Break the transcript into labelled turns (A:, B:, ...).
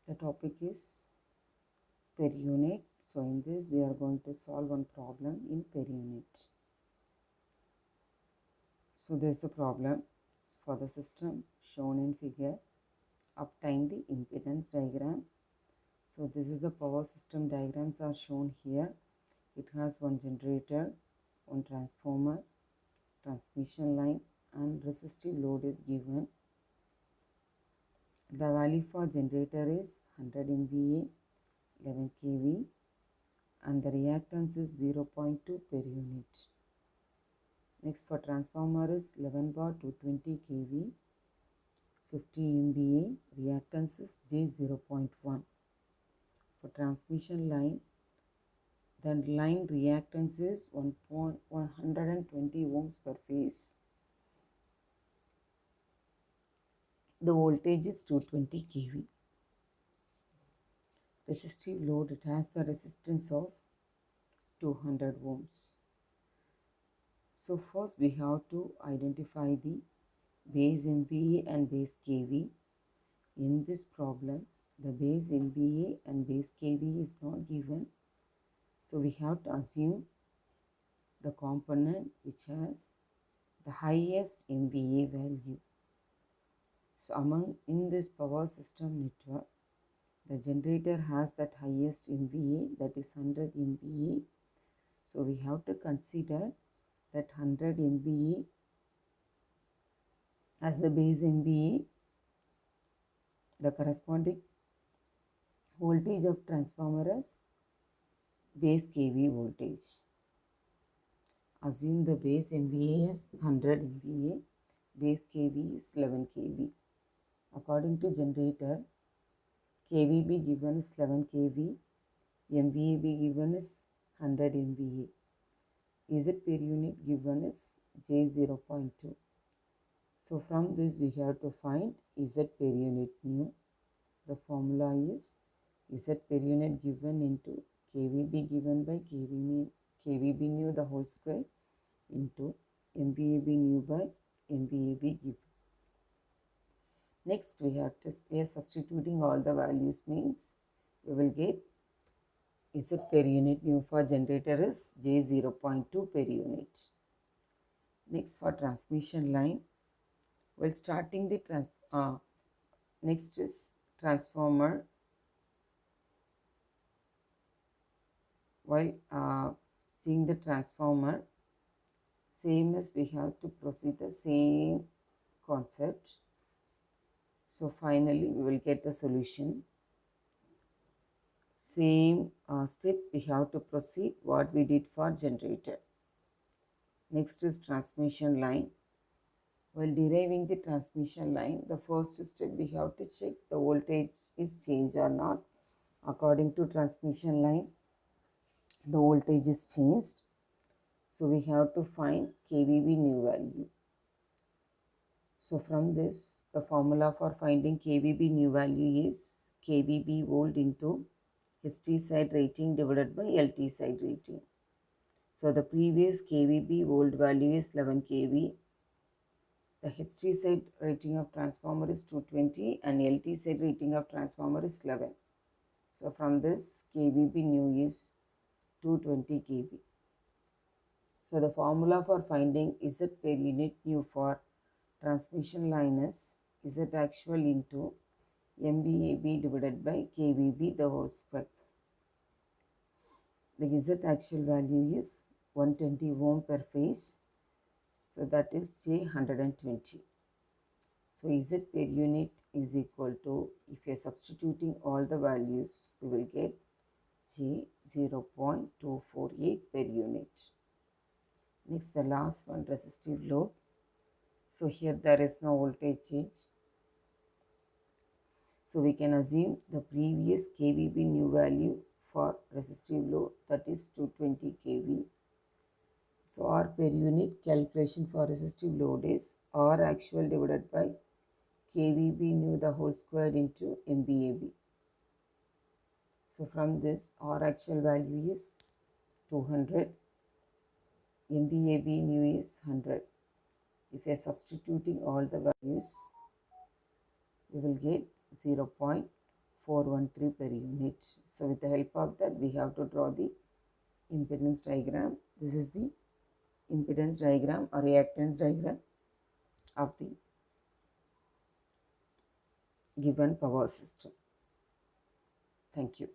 A: The topic is per unit. So in this we are going to solve one problem in per unit. So there is a problem for the system shown in figure. Obtain the impedance diagram. So this is the power system diagrams are shown here. It has one generator, one transformer, transmission line and resistive load is given. The value for generator is 100 MVA, 11 kV and the reactance is 0.2 per unit. Next for transformer is 11 bar 220 kV, 50 MVA, reactance is J0.1. For transmission line, the line reactance is 120 ohms per phase. The voltage is 220 kV. Resistive load, it has the resistance of 200 ohms. So first we have to identify the base MVA and base kV. In this problem, the base MVA and base kV is not given. So we have to assume the component which has the highest MVA value. So in this power system network, the generator has that highest MVA, that is 100 MVA. So we have to consider that 100 MVA as the base MVA. The corresponding voltage of transformer is base kV voltage. Assume the base MVA is 100 MVA, base kV is 11 kV. According to generator, kVB given is 11 kV, MVAB given is 100 MVA. Z per unit given is J0.2. So from this we have to find Z per unit nu. The formula is Z per unit given into kVB given by kVB nu the whole square into MVAB nu by MVAB given. Next we are substituting all the values, means we will get Z per unit nu for generator is J0.2 per unit. Next for transmission line, while starting the next is transformer. While seeing the transformer, same as we have to proceed the same concept. So finally we will get the solution. Same step we have to proceed what we did for generator. Next is transmission line. While deriving the transmission line, the first step we have to check the voltage is changed or not. According to transmission line, the voltage is changed. So we have to find kVB new value. So from this, the formula for finding kVB new value is kVB volt into HT side rating divided by LT side rating. So the previous kVB volt value is 11 kV. The HT side rating of transformer is 220 and LT side rating of transformer is 11. So from this, kVB new is 220 kV. So the formula for finding Z per unit new for transmission line is Z actual into MVAB divided by kVB the whole square. The Z actual value is 120 ohm per phase. So that is J120. So Z per unit is equal to, if you are substituting all the values, we will get J0.248 per unit. Next, the last one, resistive load. So here there is no voltage change. So we can assume the previous kVB new value for resistive load, that is 220 kV. So R per unit calculation for resistive load is R actual divided by kVB new the whole squared into MVAB. So from this, R actual value is 200, MVAB new is 100. If we are substituting all the values, we will get 0.5 413 per unit. So with the help of that, we have to draw the impedance diagram. This is the impedance diagram or reactance diagram of the given power system. Thank you.